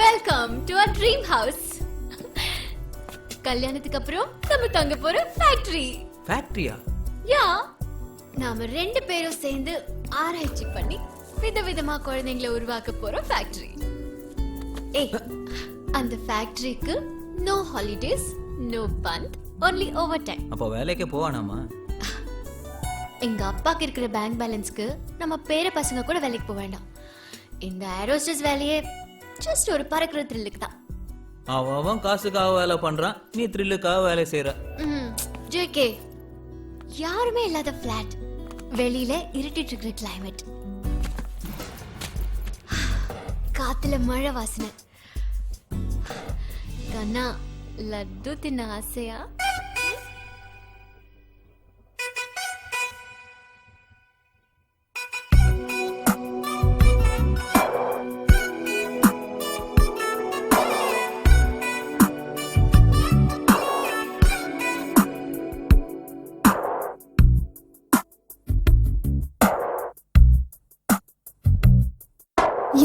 Welcome to our dream house. கல்யாணத்துக்கு அப்புறம் நம்ம தங்க போற ஃபேக்டரி. ஃபேக்டரியா? யா, நாம ரெண்டு பேரும் சேர்ந்து ஆராய்ச்சி பண்ணி விதவிதமா குழந்தைங்களை உருவாக்க போறோம் ஃபேக்டரி. ஏய், அந்த ஃபேக்டரிக்கு no holidays, no bandh, only overtime. அப்போ வேலைக்கே போவானாமா? எங்க அப்பாக்கு இருக்கிற பேங்க் பேலன்ஸ்க்கு நம்ம பேர பசங்க கூட வேலைக்கு போக வேண்டாம். இந்த ஏரோஸ்டஸ் வேலையே ஜஸ்ட் ஒரு பறக்கிற த்ரில்லுக்கு தான். அவன் காசுக்காக வேலை பண்றான், நீ த்ரில்லுக்காக வேலை செய்யற. ஜேகே, யாருமே இல்லாத பிளாட், வெளியில இருட்டிட்டு இருக்கிற கிளைமேட், காத்துல மழை வாசனை. கண்ணா, லட்டு தின்ன ஆசையா?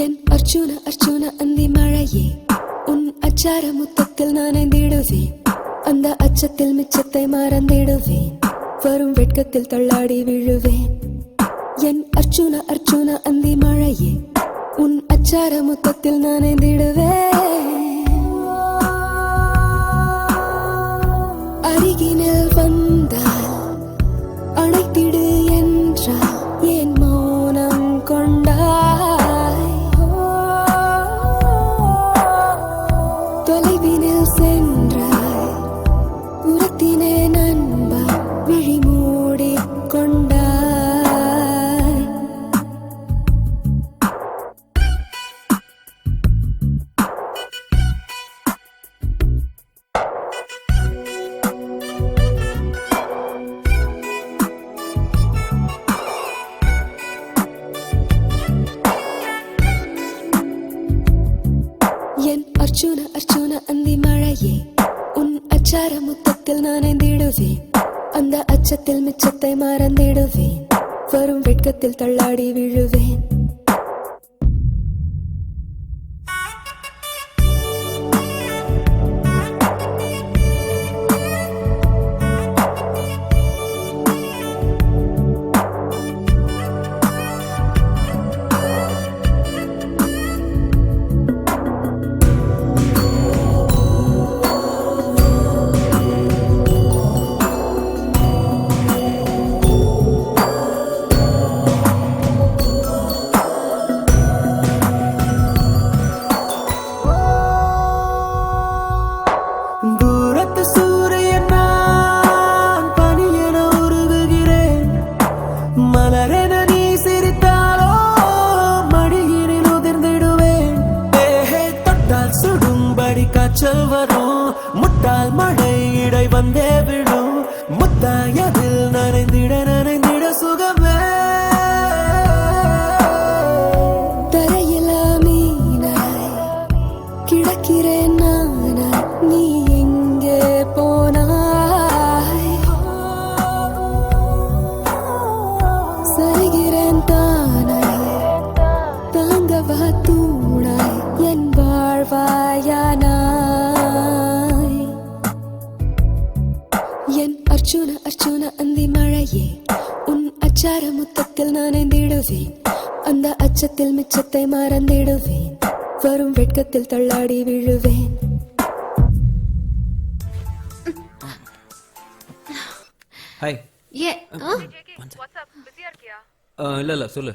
என் அர்ஜுன அர்ஜுன அந்தி மழையே, உன் அச்சார முத்தத்தில் நான் ஐந்திடுவேன். அந்த அச்சத்தில் மிச்சத்தை மறந்திடுவேன். வரும் வெட்கத்தில் தள்ளாடி விழுவேன். என் அர்ஜுன அர்ஜுன அந்தி மழையே, உன் அச்சார முத்தத்தில் நான் ஐந்திடுவேன். அருகினில் வந்தால் அணைத்திடு என்றால் என் மௌனம் கொண்டாய். தொலைவினில் சென்றாய், உரத்தினே நண்பா, விழி மூடி கொண்டாய். என் அர்ஜுன அர்ஜுன அந்தி மழையே, உன் அச்சார முத்தத்தில் நான் ஐந்திடுவேன். அந்த அச்சத்தில் மிச்சத்தை மறந்திடுவேன். வரும் வெட்கத்தில் தள்ளாடி விழுவேன். தூரத்து சூரியன் நான் பனியென உருகுகிறேன். மலரென நீ சிரித்தாலோ மடியினில் உதிர்ந்திடுவேன். தேகை தொட்டால் சுடும்படி காய்ச்சல் வரும். முட்டால் மழை இடை வந்தே விடும். முத்தாயதில் நனைந்திட நனைந்திட சுகமே. தரையில மீனாய் கிடக்கிறேன் நானாய், நீ எங்கே போனாய்? சரிகிறேன் தானாய், தாங்கவா தூணாய், என் வாழ்வாயானாய். என் அர்ஜுன அர்ஜுன அந்தி மழையே, உன் அச்சார முத்தத்தில் நான் ஐந்திடுவேன். அந்த அச்சத்தில் மிச்சத்தை மறந்திடுவேன். வரும் வெட்கத்தில் தள்ளாடி விழுவேன். ஹாய். ஏ, இல்ல இல்ல சொல்லு.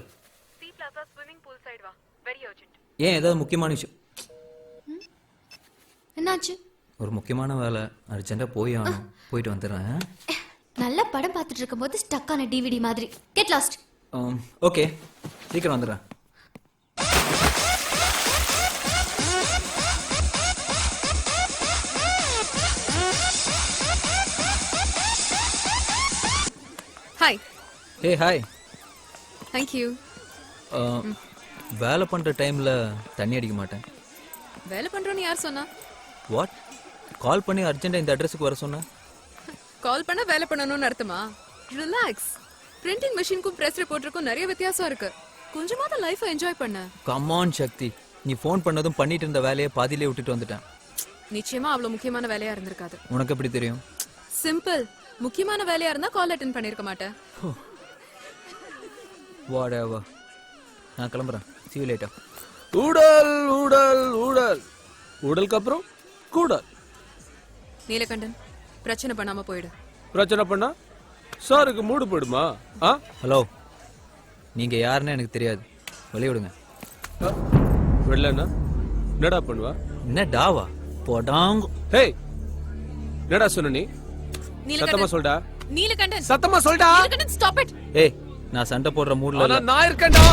ஏன், ஏதாவது முக்கியமான விஷயம்? என்னாச்சு? ஒரு முக்கியமான வேலை, அர்ஜென்ட்டா போய் ஆகணும். போயிட்டு வந்துடுறேன். நல்ல படம் பார்த்துட்டு இருக்கும்போது ஸ்டக் ஆன டிவிடி மாதிரி. Get lost. ஓகே, சீக்கிரம் வந்துடுறேன். Hi. Hey hi. Thank you. வேலை பண்ற டைம்ல தண்ணி அடிக்க மாட்டேன். வேலை பண்றோன்னு யார் சொன்னா? வாட்? கால் பண்ணி அர்ஜென்ட்டா இந்த அட்ரஸுக்கு வர சொன்ன. கால் பண்ண வேலை பண்ணணும்னு அர்த்தமா? ரிலாக்ஸ். பிரிண்டிங் மெஷினுக்கும் பிரஸ் ரிப்போர்ட்டருக்கும் நிறைய வித்தியாசம் இருக்கு. கொஞ்சமாவது லைஃபை என்ஜாய் பண்ண. கம் ஆன் சக்தி, நீ ஃபோன் பண்ணதும் பண்ணிட்டு இருந்த வேலையை பாதியிலே விட்டுட்டு வந்துட்டேன். நிச்சயமா அவ்வளவு முக்கியமான வேலையா இருந்திருக்காது. உனக்கு எப்படி தெரியும்? சிம்பிள். முக்கியமான வேலையா இருந்தா கால் அட்டென்ட் பண்ணிருக்க மாட்டேன். வாடவா, நான் கிளம்புறேன். see you later. ஊடல் ஊடல் ஊடல் ஊடலுக்கு அப்புறம் கூடல். நீலகண்டன், பிரச்சனை பண்ணாம போயிடு. பிரச்சனை பண்ணா சாருக்கு மூடு போயிடுமா? ஹலோ, நீங்க யாருன்னு எனக்கு தெரியாது, வெளிய விடுங்க. வெளிலன்னா என்னடா பண்ணுவா? என்ன டாவா போடாங்க? ஹேய், என்னடா சொன்ன நீ? சத்தமா நீலகண்டன், சொல்டா. நீலகண்டன், சத்தமா சொல்டா. Neelakandan, stop it. ஏய், நான் சண்டை போடுற மூட்ல ஆனா இல்ல. நான் இருக்கேன்டா.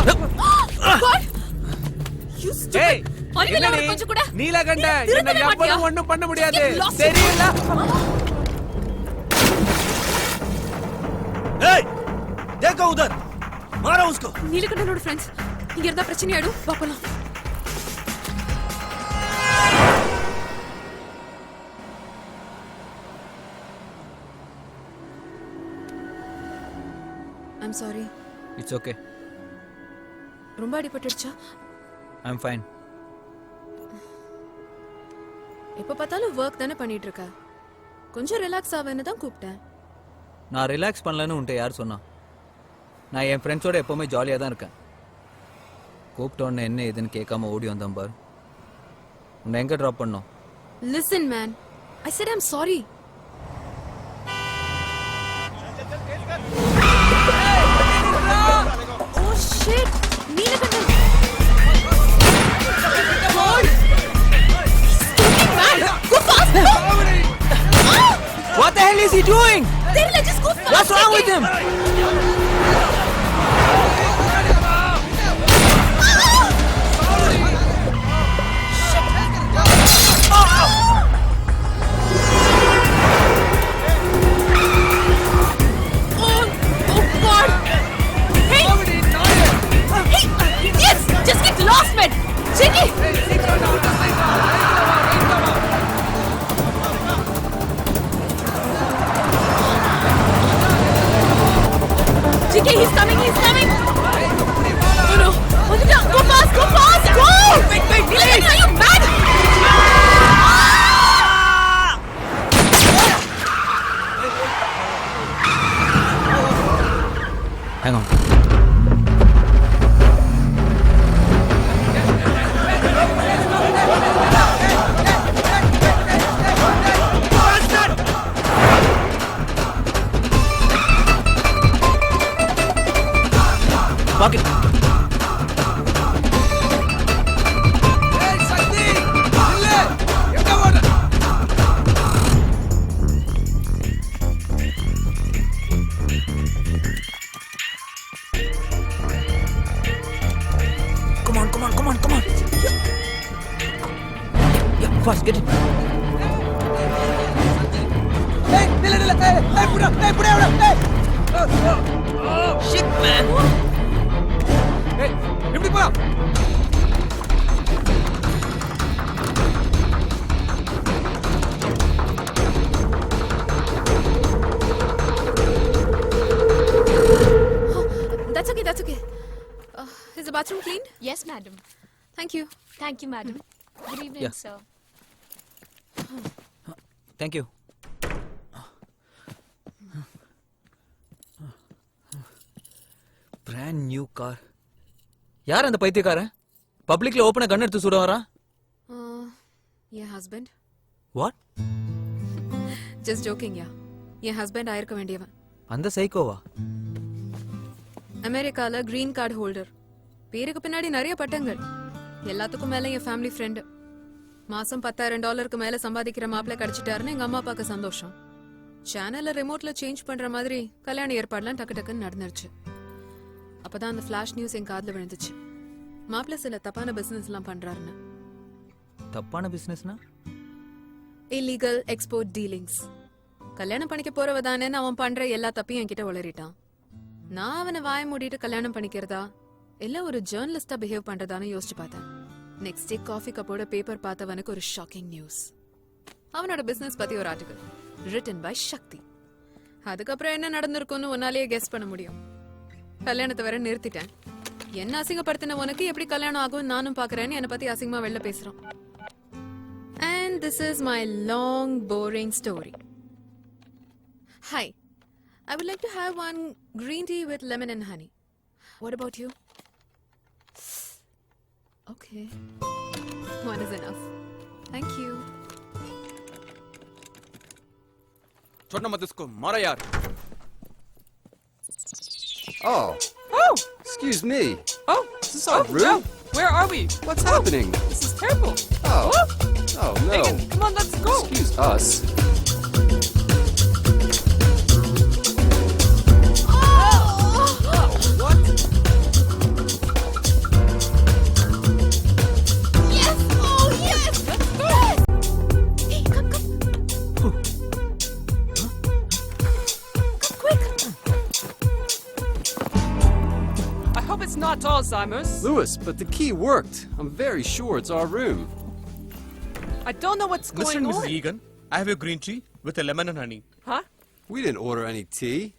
God, you stupid. ஏய், அறிவில்ல உனக்கு கொஞ்சம் கூட. நீலகண்ட திருத்தவே என்ன மாட்டியா? எப்பவும் ஒண்ணும் பண்ண முடியாது. Just get lost. தெரியல. ஏய், देखो उधर, मारो उसको. நீலகண்டனோட ஃப்ரெண்ட்ஸ் இங்க இருந்தா பிரச்சனை ஆயிடும். வா போலாம். I'm sorry. இட்ஸ் ஓகே, ரொம்ப அடிபட்டுடுச்சா? ஐ அம் ஃபைன். எப்ப பார்த்தாலும் ஒர்க் தானே பண்ணிட்டு இருக்க. கொஞ்சம் ரிலாக்ஸ் ஆவேன்னு தான் கூப்பிட்டேன். நான் ரிலாக்ஸ் பண்ணலன்னு உன்ட்ட யார் சொன்னா? நான் என் ஃப்ரெண்ட்ஸோட எப்பவுமே ஜாலியாக தான் இருக்கேன். கூப்பிட்டோன்னு என்ன ஏதுன்னு கேட்காம ஓடி வந்தேன் பார். உன்னை எங்கே ட்ராப் பண்ணோம்? Listen man, I said I'm sorry. Oh shit, Neelakandan. God, he's stupid man. Go fast. What the hell is he doing? தெரியல, just go fast. What's wrong with him? Oh God. Hey, idiots, just get lost man. Jiggy. Jiggy, he's coming. No. Go fast. Go. Wait. Are you mad? Hang on. Fuck it. Come on. Yeah, fast, get it. Shit, man. ஏய், எப்படி போலாம்? That's okay. Is the bathroom cleaned? Yes, madam. Thank you. Thank you, madam. Good evening, Yeah. sir. Thank you. Brand new car. யார் அந்த பைத்தியக்காரன்? பப்ளிக்ல ஓபனா கன் எடுத்து சுட வரான்? Your husband? What? Just joking, yeah. என் ஹஸ்பண்ட் ஆயிருக்க வேண்டியவன். அந்த சைக்கோவா? அமெரிக்கால கிரீன் கார்டு ஹோல்டர். பேருக்கு பின்னாடி நிறைய பட்டங்கள். எல்லாத்துக்கும் மேல என் ஃபேமிலி ஃப்ரெண்டு. மாசம் $10,000 மேல சம்பாதிக்கிற மாப்பிள்ளை கிடைச்சிட்டாருன்னு எங்க அம்மா அப்பாக்கு சந்தோஷம். சேனல்ல ரிமோட்ல சேஞ்ச் பண்ற மாதிரி கல்யாண ஏற்பாடுலாம் டக்குன்னு நடந்துருச்சு. அப்பதான் அந்த ஃபிளாஷ் நியூஸ் என் காதுல விழுந்துச்சு. மாப்பிள்ளை சில தப்பான பிசினஸ் எல்லாம் பண்றாருன்னு. தப்பான பிசினஸ்னா? Illegal export dealings. கல்யாணம் பண்ணிக்க போறவ தானேன்னு அவன் பண்ற எல்லா தப்பையும் என்கிட்ட உளறிட்டான். நான் அவனை வாய மூடிட்டு கல்யாணம் பண்ணிக்கிறதா இல்ல ஒரு ஜேர்னலிஸ்டா பிஹேவ் பண்றதான்னு யோசிச்சு பார்த்தேன். நெக்ஸ்ட் டே காஃபி கப்போட பேப்பர் பார்த்தவனுக்கு ஒரு ஷாக்கிங் நியூஸ். அவனோட பிசினஸ் பத்தி ஒரு ஆர்டிகல் ரிட்டன் பை சக்தி. அதுக்கப்புறம் என்ன நடந்திருக்கும்னு உன்னாலேயே கெஸ் பண்ண முடியும். கல்யாணத்தை வேற நிறுத்திட்டேன். என்ன அசிங்கப்படுத்தின உனக்கு எப்படி கல்யாணம் ஆகும் நானும் பாக்குறேன்னு என்னை பத்தி அசிங்கமா வெளில பேசுறான். And this is my long boring story. Hi, I would like to have one green tea with lemon and honey. What about you? Okay, one is enough. Thank you. छोड़ना मत इसको, मारा यार. Oh, Oh! excuse me. Oh! Is this our room? Joe, where are we? What's happening? This is terrible. Oh, oh no. Megan, come on, let's go. Excuse us. Yes! Oh, yes! Yes! Hey, come, come. Come quick. I hope it's not Alzheimer's. Lewis, but the key worked. I'm very sure it's our room. I don't know what's Mr. going and Mrs. on. Egan, I have a green tea with a lemon and honey. Huh? We didn't order any tea.